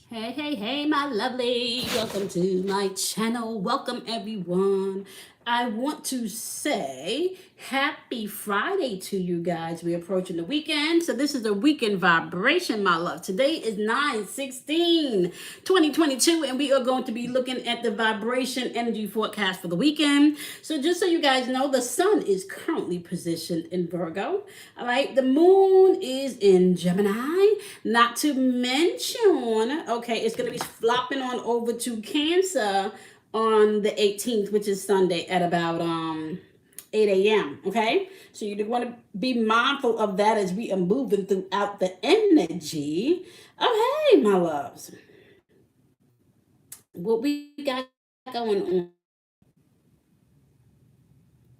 Hey, hey, hey, my lovely. Welcome to my channel. Welcome, everyone. I want to say happy Friday to you guys. We're approaching the weekend. So, this is a weekend vibration, my love. Today is 9/16/2022, and we are going to be looking at the vibration energy forecast for the weekend. So, just so you guys know, the sun is currently positioned in Virgo. All right, the moon is in Gemini. Not to mention, okay, it's going to be flopping on over to Cancer on the 18th, which is Sunday at about 8 a.m. Okay, so you want to be mindful of that as we are moving throughout the energy. Oh, hey, my loves, what we got going on?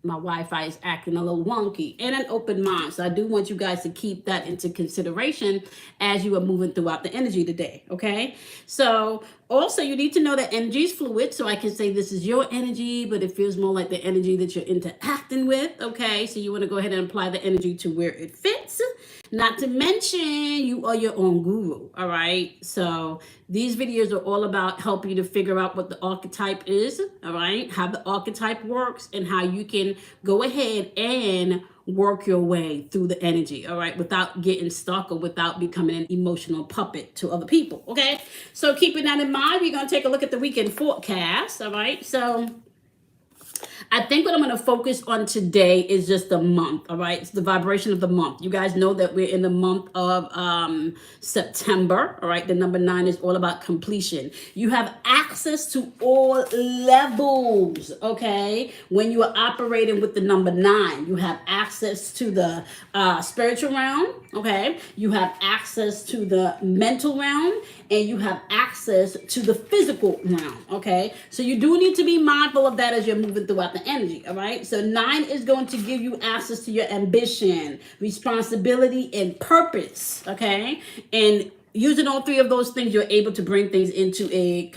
My Wi-Fi is acting a little wonky, and an open mind. So I do want you guys to keep that into consideration as you are moving throughout the energy today. Okay. So also you need to know that energy is fluid. So I can say this is your energy, but it feels more like the energy that you're interacting with. Okay. So you want to go ahead and apply the energy to where it fits. Not to mention, you are your own guru. All right. So these videos are all about helping you to figure out what the archetype is. All right. How the archetype works and how you can go ahead and work your way through the energy. All right. Without getting stuck or without becoming an emotional puppet to other people. Okay. So keeping that in mind, we're going to take a look at the weekend forecast. All right. So I think what I'm going to focus on today is just the month. All right. It's the vibration of the month. You guys know that we're in the month of September. All right. The number 9 is all about completion. You have access to all levels. Okay. When you are operating with the number 9, you have access to the spiritual realm. Okay. You have access to the mental realm, and you have access to the physical realm. Okay. So you do need to be mindful of that as you're moving throughout the energy. All right. So 9 is going to give you access to your ambition, responsibility, and purpose. Okay. And using all three of those things, you're able to bring things into a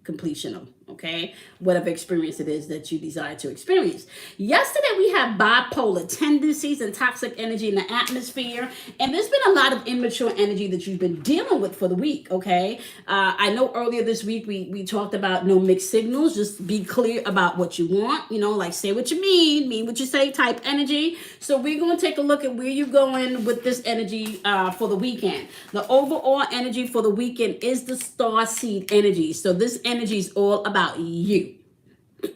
completion of, okay, whatever experience it is that you desire to experience. Yesterday we had bipolar tendencies and toxic energy in the atmosphere, and there's been a lot of immature energy that you've been dealing with for the week. Okay, I know earlier this week we talked about no mixed signals. Just be clear about what you want, like say what you mean what you say type energy. So we're going to take a look at where you're going with this energy for the weekend. The overall energy for the weekend is the star seed energy. So this energy is all about you.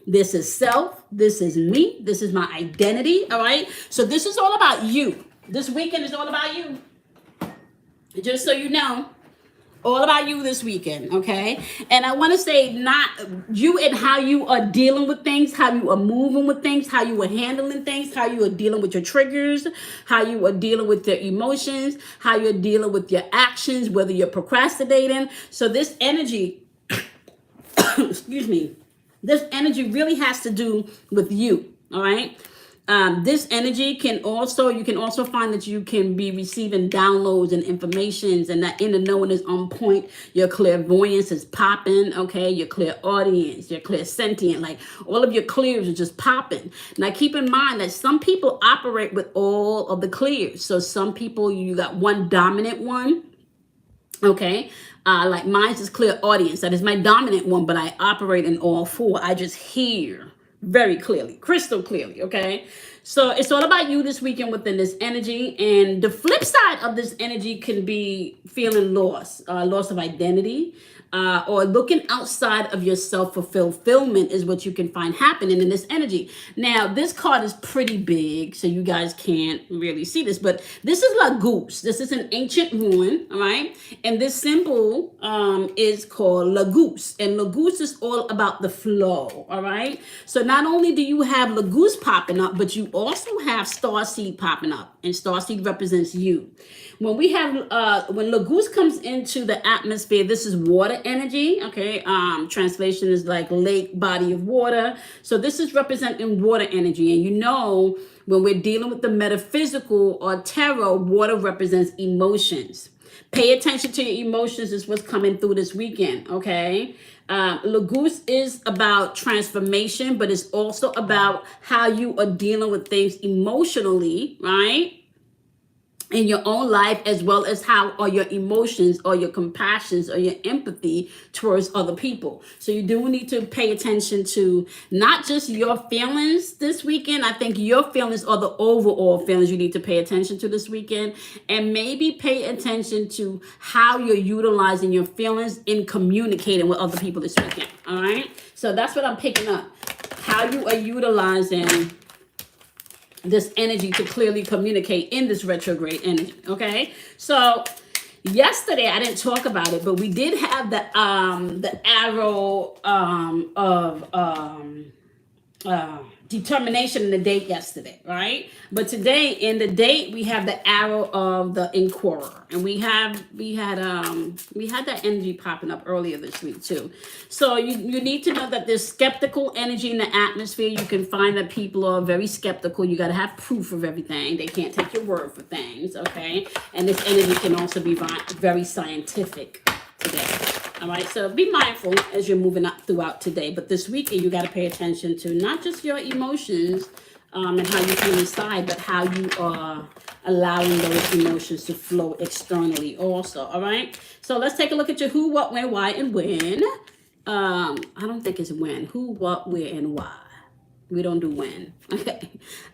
This is self. This is me. This is my identity. All right. So this is all about you. This weekend is all about you. Just so you know, all about you this weekend, okay? And I want to say not you and how you are dealing with things, how you are moving with things, how you are handling things, how you are dealing with your triggers, how you are dealing with your emotions, how you're dealing with your actions, whether you're procrastinating. So this energy, excuse me, this energy really has to do with you, all right? This energy you can also find that you can be receiving downloads and informations, and that inner knowing is on point. Your clairvoyance is popping, okay? Your clairaudience, your clairsentient, like all of your clears are just popping. Now keep in mind that some people operate with all of the clears. So some people, you got one dominant one. Okay, like mine's is clairaudience. That is my dominant one, but I operate in all four. I just hear very clearly, crystal clearly. Okay, so it's all about you this weekend within this energy. And the flip side of this energy can be feeling loss of identity, or looking outside of yourself for fulfillment is what you can find happening in this energy. Now, this card is pretty big, so you guys can't really see this, but this is Laguz. This is an ancient ruin, all right? And this symbol is called Laguz, and Laguz is all about the flow, all right? So not only do you have Laguz popping up, but you also have Starseed popping up, and Starseed represents you. When we have when Laguz comes into the atmosphere, this is water energy. Okay, translation is like lake, body of water. So this is representing water energy, and when we're dealing with the metaphysical or tarot, water represents emotions. Pay attention to your emotions is what's coming through this weekend. Okay. Laguz is about transformation, but it's also about how you are dealing with things emotionally, right? in your own life, as well as how are your emotions or your compassions or your empathy towards other people. So you do need to pay attention to not just your feelings this weekend. I think your feelings are the overall feelings you need to pay attention to this weekend, and maybe pay attention to how you're utilizing your feelings in communicating with other people this weekend. All right, so that's what I'm picking up, how you are utilizing this energy to clearly communicate in this retrograde energy. Okay, so yesterday I didn't talk about it, but we did have the arrow of determination in the date yesterday, right? But today in the date we have the arrow of the inquirer, and we had that energy popping up earlier this week too. So you need to know that there's skeptical energy in the atmosphere. You can find that people are very skeptical. You got to have proof of everything. They can't take your word for things, okay? And this energy can also be very scientific today. All right, so be mindful as you're moving up throughout today. But this weekend, you got to pay attention to not just your emotions and how you feel inside, but how you are allowing those emotions to flow externally also. All right, so let's take a look at your who, what, when, why, and when. I don't think it's when. Who, what, where, and why. We don't do when. Okay.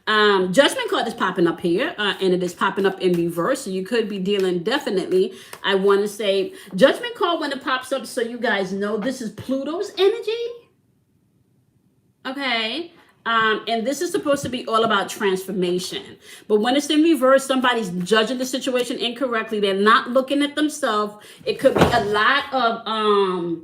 Judgment card is popping up here, and it is popping up in reverse. So you could be dealing definitely. I want to say judgment card when it pops up, so you guys know this is Pluto's energy. Okay. And this is supposed to be all about transformation. But when it's in reverse, somebody's judging the situation incorrectly. They're not looking at themselves. It could be a lot of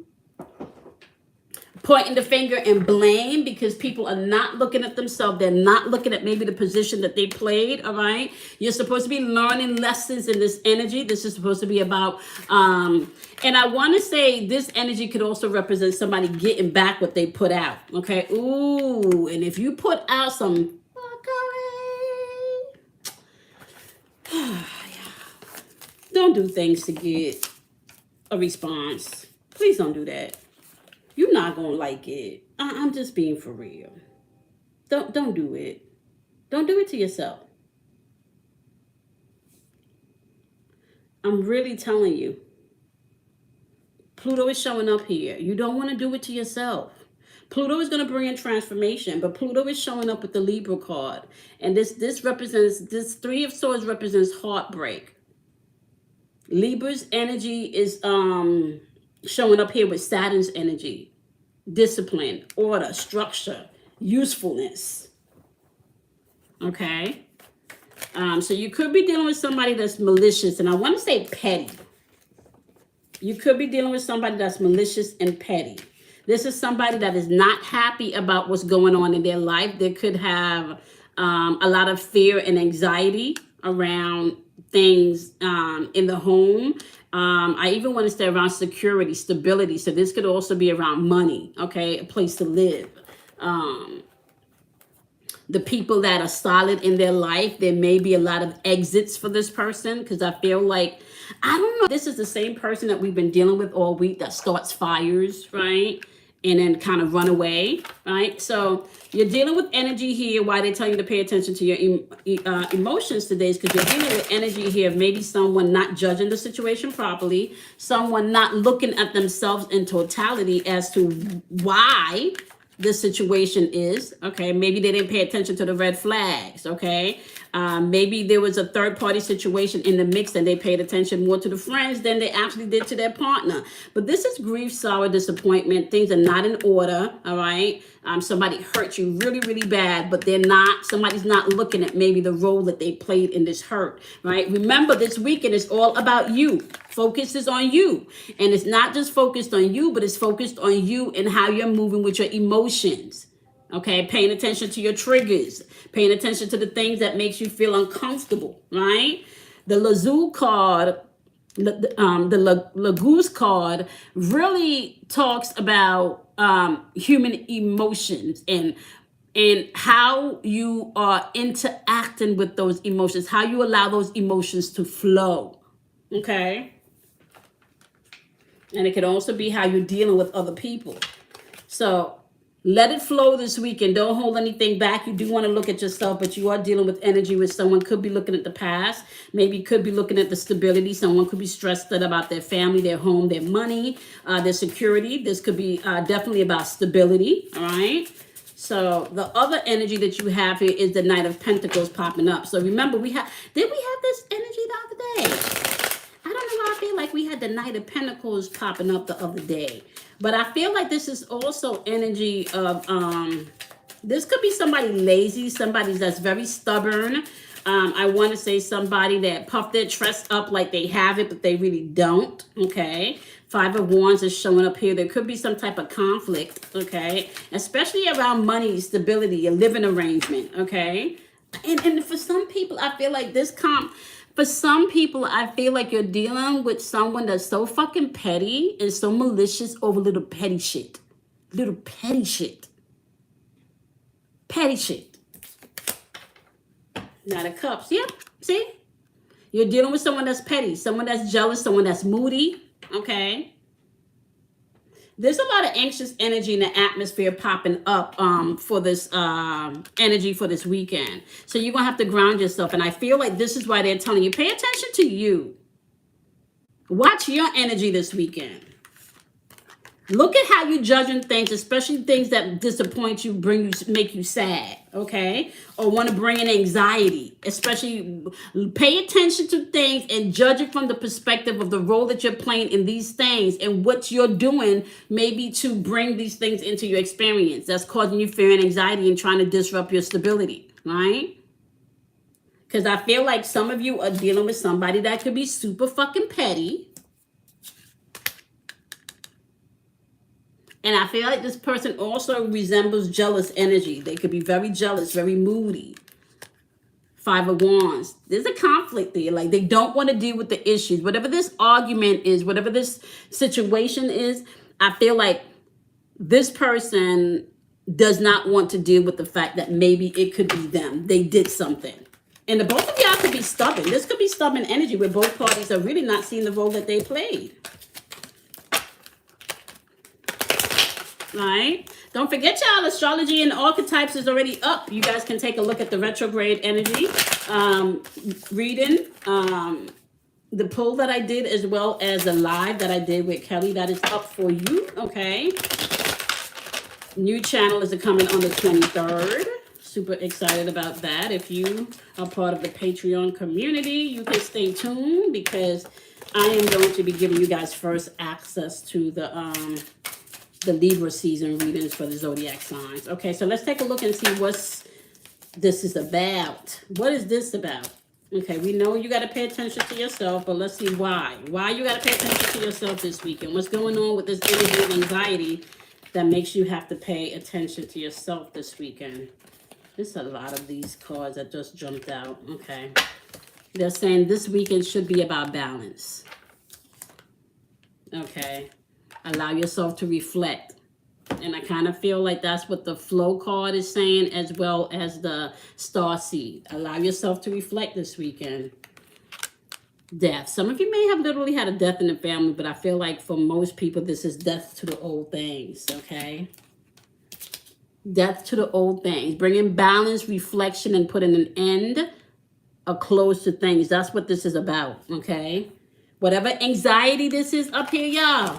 pointing the finger and blame, because people are not looking at themselves. They're not looking at maybe the position that they played. All right, you're supposed to be learning lessons in this energy. This is supposed to be about and I want to say this energy could also represent somebody getting back what they put out. Okay, ooh, and if you put out some fuckery, don't do things to get a response. Please don't do that. You're not gonna like it. I'm just being for real. Don't do it. Don't do it to yourself. I'm really telling you. Pluto is showing up here. You don't want to do it to yourself. Pluto is going to bring in transformation, but Pluto is showing up with the Libra card, and this represents, this Three of Swords represents heartbreak. Libra's energy is showing up here with Saturn's energy, discipline, order, structure, usefulness. Okay, so you could be dealing with somebody that's malicious, and I want to say petty. You could be dealing with somebody that's malicious and petty. This is somebody that is not happy about what's going on in their life. They could have a lot of fear and anxiety around things in the home. I even want to say around security, stability. So this could also be around money, okay, a place to live. The people that are solid in their life, there may be a lot of exits for this person, because I feel like, I don't know, this is the same person that we've been dealing with all week that starts fires, right? And then kind of run away, right? So you're dealing with energy here. Why they tell you to pay attention to your emotions today is because you're dealing with energy here of maybe someone not judging the situation properly, someone not looking at themselves in totality as to why the situation is, okay? Maybe they didn't pay attention to the red flags, okay? Maybe there was a third party situation in the mix and they paid attention more to the friends than they actually did to their partner. But this is grief, sorrow, disappointment. Things are not in order, all right? Somebody hurt you really, really bad, but somebody's not looking at maybe the role that they played in this hurt, right? Remember, this weekend is all about you. Focus is on you. And it's not just focused on you, but it's focused on you and how you're moving with your emotions. Okay, paying attention to your triggers, paying attention to the things that makes you feel uncomfortable, right? The Lazul card, the Laguz card really talks about human emotions and how you are interacting with those emotions, how you allow those emotions to flow, okay? And it can also be how you're dealing with other people. So Let it flow this weekend. Don't hold anything back. You do want to look at yourself, but you are dealing with energy with someone. Could be looking at the past. Maybe could be looking at the stability. Someone could be stressed out about their family, their home, their money, their security. This could be definitely about stability. All right. So the other energy that you have here is the Knight of Pentacles popping up. So remember, did we have this energy the other day? I don't know why I feel like we had the Knight of Pentacles popping up the other day. But I feel like this is also energy of, this could be somebody lazy, somebody that's very stubborn. I want to say somebody that puffed their chest up like they have it, but they really don't, okay? Five of Wands is showing up here. There could be some type of conflict, okay? Especially around money, stability, a living arrangement, okay? And for some people, I feel like for some people, I feel like you're dealing with someone that's so fucking petty and so malicious over little petty shit. Little petty shit. Petty shit. Knight of Cups. Yep. See? You're dealing with someone that's petty, someone that's jealous, someone that's moody. Okay? There's a lot of anxious energy in the atmosphere popping up for this energy for this weekend. So you're going to have to ground yourself. And I feel like this is why they're telling you, pay attention to you. Watch your energy this weekend. Look at how you're judging things, especially things that disappoint you, make you sad, okay? Or want to bring in anxiety. Especially pay attention to things and judge it from the perspective of the role that you're playing in these things and what you're doing maybe to bring these things into your experience. That's causing you fear and anxiety and trying to disrupt your stability, right? Because I feel like some of you are dealing with somebody that could be super fucking petty. And I feel like this person also resembles jealous energy. They could be very jealous, very moody. Five of Wands. There's a conflict there. Like they don't want to deal with the issues. Whatever this argument is, whatever this situation is, I feel like this person does not want to deal with the fact that maybe it could be them. They did something. And the both of y'all could be stubborn. This could be stubborn energy where both parties are really not seeing the role that they played. Right? Don't forget, y'all, astrology and archetypes is already up. You guys can take a look at the retrograde energy reading, the poll that I did, as well as the live that I did with Kelly. That is up for you, okay? New channel is coming on the 23rd. Super excited about that. If you are part of the Patreon community, you can stay tuned because I am going to be giving you guys first access to the Libra season readings for the zodiac signs. Okay, so let's take a look and see what this is about. What is this about? Okay, we know you got to pay attention to yourself, but let's see why. Why you got to pay attention to yourself this weekend? What's going on with this energy of anxiety that makes you have to pay attention to yourself this weekend? There's a lot of these cards that just jumped out. Okay. They're saying this weekend should be about balance. Okay. Allow yourself to reflect. And I kind of feel like that's what the flow card is saying, as well as the star seed. Allow yourself to reflect this weekend. Death. Some of you may have literally had a death in the family, but I feel like for most people, this is death to the old things, okay? Death to the old things. Bringing balance, reflection, and putting an end, a close to things. That's what this is about, okay? Whatever anxiety this is up here, y'all.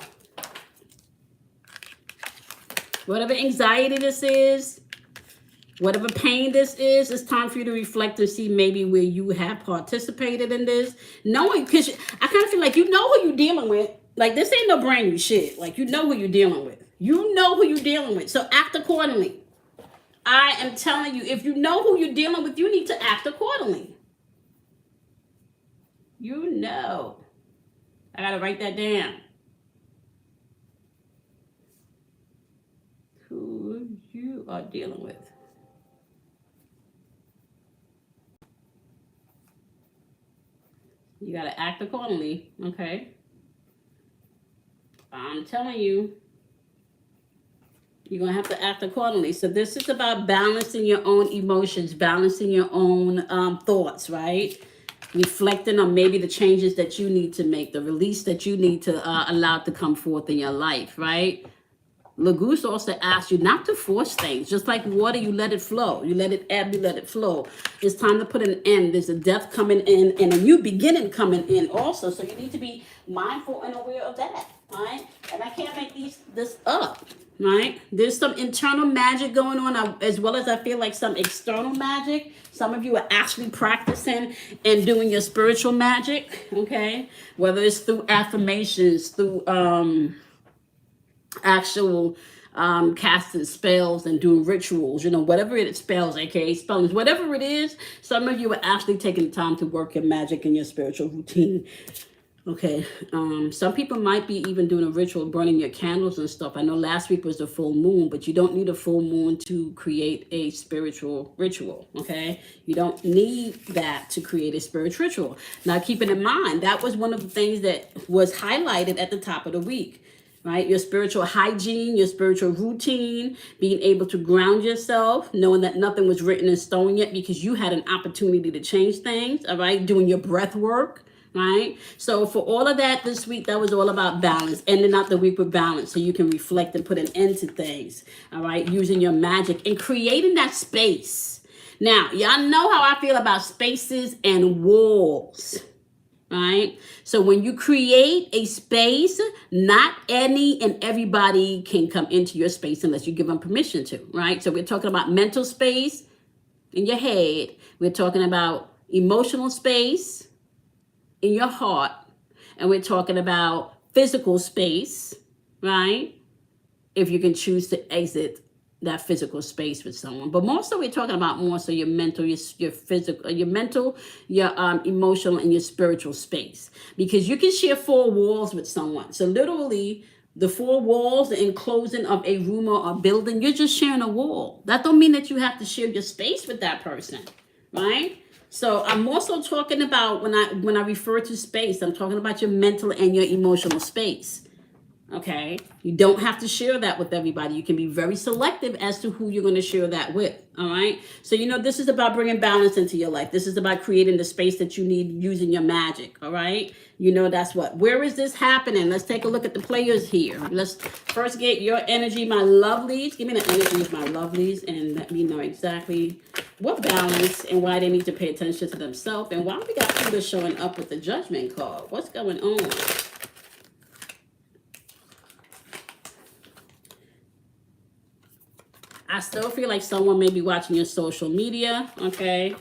Whatever anxiety this is, whatever pain this is, it's time for you to reflect and see maybe where you have participated in this. Knowing, because I kind of feel like you know who you're dealing with. Like, this ain't no brand new shit. Like, you know who you're dealing with. You know who you're dealing with. So act accordingly. I am telling you, if you know who you're dealing with, you need to act accordingly. You know. I got to write that down. Who you are dealing with. You got to act accordingly, okay? I'm telling you, you're going to have to act accordingly. So this is about balancing your own emotions, balancing your own thoughts, right? Reflecting on maybe the changes that you need to make, the release that you need to allow to come forth in your life, right? Laguz also asks you not to force things. Just like water, you let it flow. You let it ebb, you let it flow. It's time to put an end. There's a death coming in and a new beginning coming in also. So you need to be mindful and aware of that, right? And I can't make this up, right? There's some internal magic going on as well as I feel like some external magic. Some of you are actually practicing and doing your spiritual magic, okay? Whether it's through affirmations, through actual casting spells and doing rituals, whatever it is, spells, aka spellings, whatever it is, some of you are actually taking time to work your magic in your spiritual routine. Okay, some people might be even doing a ritual, burning your candles and stuff. I know last week was the full moon, but you don't need a full moon to create a spiritual ritual, okay? You don't need that to create a spiritual ritual. Now, keeping in mind, that was one of the things that was highlighted at the top of the week. Right? Your spiritual hygiene, your spiritual routine, being able to ground yourself, knowing that nothing was written in stone yet because you had an opportunity to change things, all right? Doing your breath work, right? So for all of that this week, that was all about balance, ending out the week with balance so you can reflect and put an end to things, all right? Using your magic and creating that space. Now, y'all know how I feel about spaces and walls. Right? So when you create a space, not any and everybody can come into your space unless you give them permission to, right? So we're talking about mental space in your head. We're talking about emotional space in your heart. And we're talking about physical space, right? If you can choose to exit that physical space with someone. But more so, we're talking about more so your mental, your physical, your mental, your emotional, and your spiritual space. Because you can share 4 walls with someone. So literally, the 4 walls, the enclosing of a room or a building, you're just sharing a wall. That don't mean that you have to share your space with that person, right? So I'm also talking about when I refer to space, I'm talking about your mental and your emotional space. Okay, you don't have to share that with everybody. You can be very selective as to who you're going to share that with. All right, so this is about bringing balance into your life. This is about creating the space that you need using your magic. All right, that's what. Where is this happening? Let's take a look at the players here. Let's first get your energy, my lovelies. Give me the energy of my lovelies and let me know exactly what balance and why they need to pay attention to themselves and why we got Pluto showing up with the Judgment card. What's going on? I still feel like someone may be watching your social media, okay?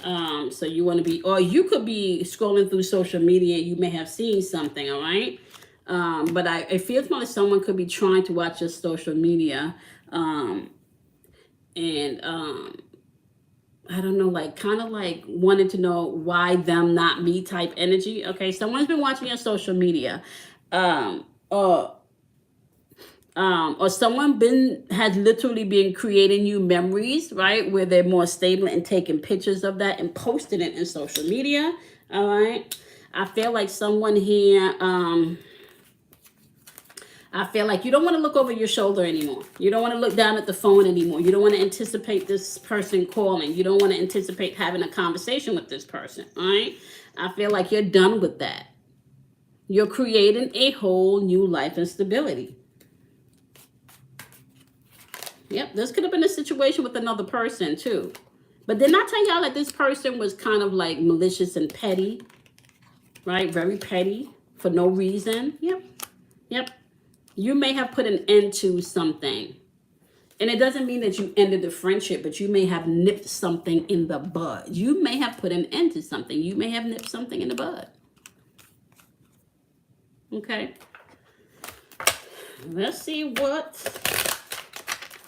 So you want to be, or you could be scrolling through social media and you may have seen something, all right? But it feels like someone could be trying to watch your social media I don't know, like kind of like wanting to know why them, not me type energy, okay? Someone's been watching your social media. Or someone has literally been creating you memories, right? Where they're more stable and taking pictures of that and posting it in social media. All right. I feel like someone here, I feel like you don't want to look over your shoulder anymore. You don't want to look down at the phone anymore. You don't want to anticipate this person calling. You don't want to anticipate having a conversation with this person. All right. I feel like you're done with that. You're creating a whole new life and stability. Yep, this could have been a situation with another person too. But didn't I tell y'all that this person was kind of like malicious and petty? Right? Very petty for no reason. Yep. You may have put an end to something. And it doesn't mean that you ended the friendship, but you may have nipped something in the bud. You may have put an end to something. You may have nipped something in the bud. Okay. Let's see what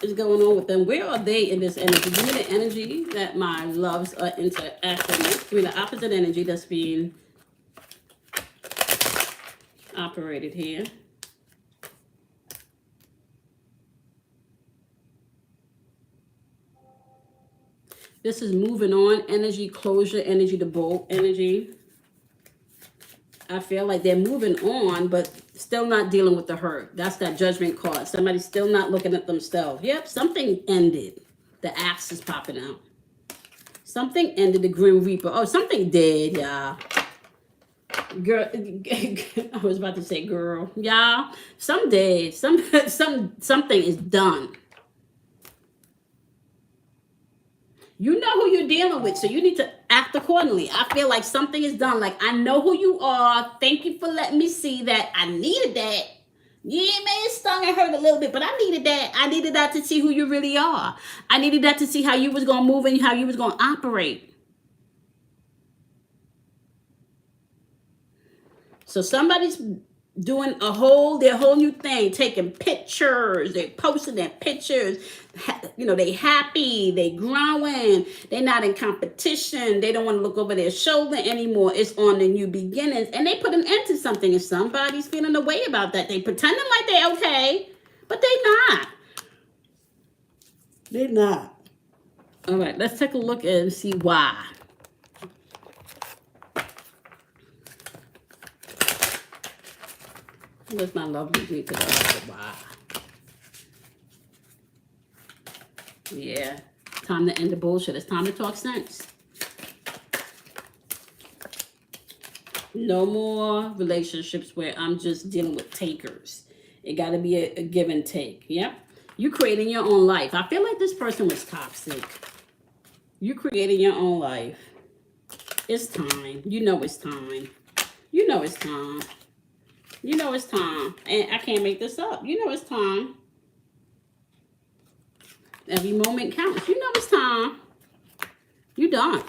is going on with them. Where are they in this energy? Give me the energy that my loves are interacting with. Give me the opposite energy that's being operated here. This is moving on energy, closure energy, the bolt energy. I feel like they're moving on, but still not dealing with the hurt. That's that Judgment card. Somebody's still not looking at themselves. Yep, something ended. The axe is popping out. Something ended, the Grim Reaper. Oh, something did, y'all. Girl, I was about to say girl. Y'all, some days, something is done. You know who you're dealing with, so you need to act accordingly. I feel like something is done. Like, I know who you are. Thank you for letting me see that. I needed that. Yeah, man, it stung and hurt a little bit, but I needed that. I needed that to see who you really are. I needed that to see how you was going to move and how you was going to operate. So somebody's doing their whole new thing, taking pictures, they're posting their pictures, they happy, they growing, they're not in competition, they don't want to look over their shoulder anymore. It's on the new beginnings, and they put an end to something, and somebody's feeling a way about that. They pretending like they're okay, but they're not. All right, let's take a look and see why. Let's not love me to the why. Yeah, time to end the bullshit. It's time to talk sense. No more relationships where I'm just dealing with takers. It got to be a give and take. Yep. You creating your own life. I feel like this person was toxic. You creating your own life. It's time. You know it's time. You know it's time. You know it's time. And I can't make this up. You know it's time. Every moment counts. You know it's time. You done.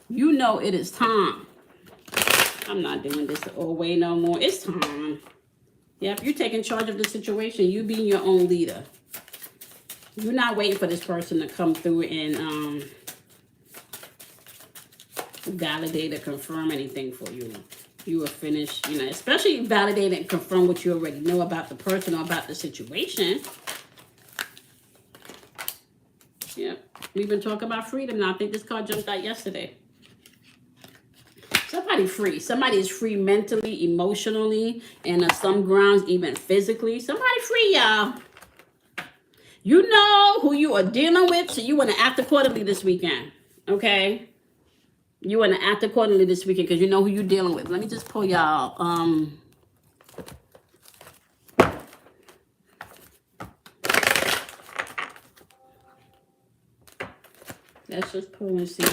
You know it is time. I'm not doing this the old way no more. It's time. Yep, you're taking charge of the situation. You being your own leader. You're not waiting for this person to come through and validate or confirm anything for you. You are finished, especially validate and confirm what you already know about the person or about the situation. Yep, we've been talking about freedom now. I think this card jumped out yesterday. Somebody free. Somebody is free mentally, emotionally, and on some grounds, even physically. Somebody free, y'all. You know who you are dealing with, so you want to act accordingly this weekend, okay? You want to act accordingly this weekend because you know who you're dealing with. Let me just pull y'all. Let's just pull and see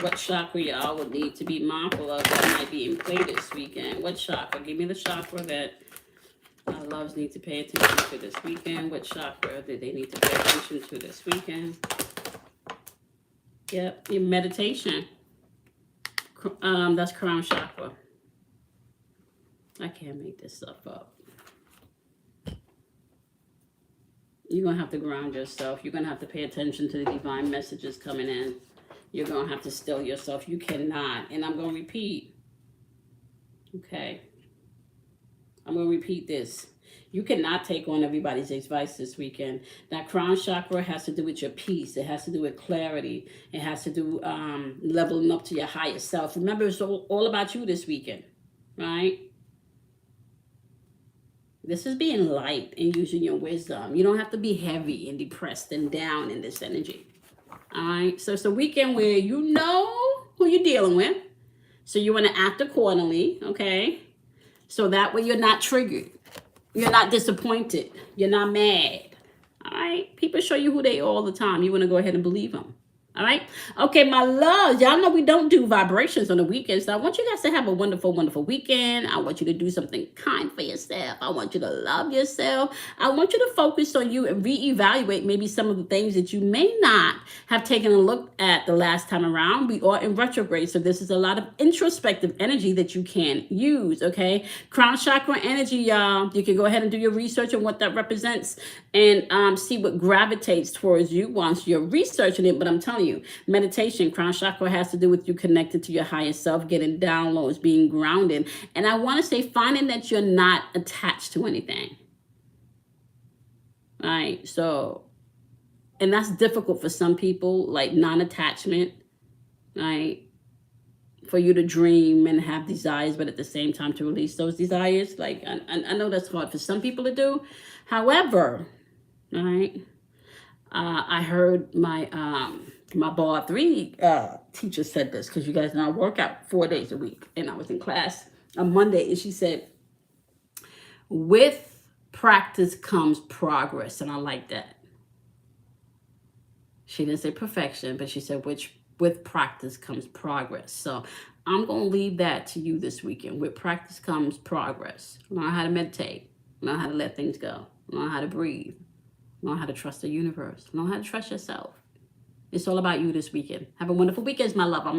what chakra y'all would need to be mindful of that might be in play this weekend. What chakra? Give me the chakra that our loves need to pay attention to this weekend. What chakra do they need to pay attention to this weekend? Yep, your meditation. That's crown chakra. I can't make this stuff up. You're going to have to ground yourself. You're going to have to pay attention to the divine messages coming in. You're going to have to still yourself. You cannot. And I'm going to repeat. Okay. I'm going to repeat this. You cannot take on everybody's advice this weekend. That crown chakra has to do with your peace. It has to do with clarity. It has to do leveling up to your higher self. Remember, it's all about you this weekend, right? This is being light and using your wisdom. You don't have to be heavy and depressed and down in this energy. All right? So it's a weekend where you know who you're dealing with. So you want to act accordingly, okay? So that way you're not triggered. You're not disappointed. You're not mad. All right? People show you who they are all the time. You want to go ahead and believe them. All right? Okay, my loves. Y'all know we don't do vibrations on the weekends. So I want you guys to have a wonderful, wonderful weekend. I want you to do something kind for yourself. I want you to love yourself. I want you to focus on you and reevaluate maybe some of the things that you may not have taken a look at the last time around. We are in retrograde, so this is a lot of introspective energy that you can use, okay? Crown chakra energy, y'all. You can go ahead and do your research on what that represents and see what gravitates towards you once you're researching it. But I'm telling you, meditation, crown chakra has to do with you connected to your higher self, getting downloads, being grounded. And I want to say finding that you're not attached to anything. All right, so, and that's difficult for some people, like non-attachment, right? For you to dream and have desires, but at the same time to release those desires. Like, I know that's hard for some people to do. However, all right, I heard my My bar 3 teacher said this, because you guys know I work out 4 days a week, and I was in class on Monday, and she said, with practice comes progress. And I like that. She didn't say perfection, but she said which with practice comes progress. So I'm going to leave that to you this weekend. With practice comes progress. Learn how to meditate. Learn how to let things go. Learn how to breathe. Learn how to trust the universe. Learn how to trust yourself. It's all about you this weekend. Have a wonderful weekend, my love. I'm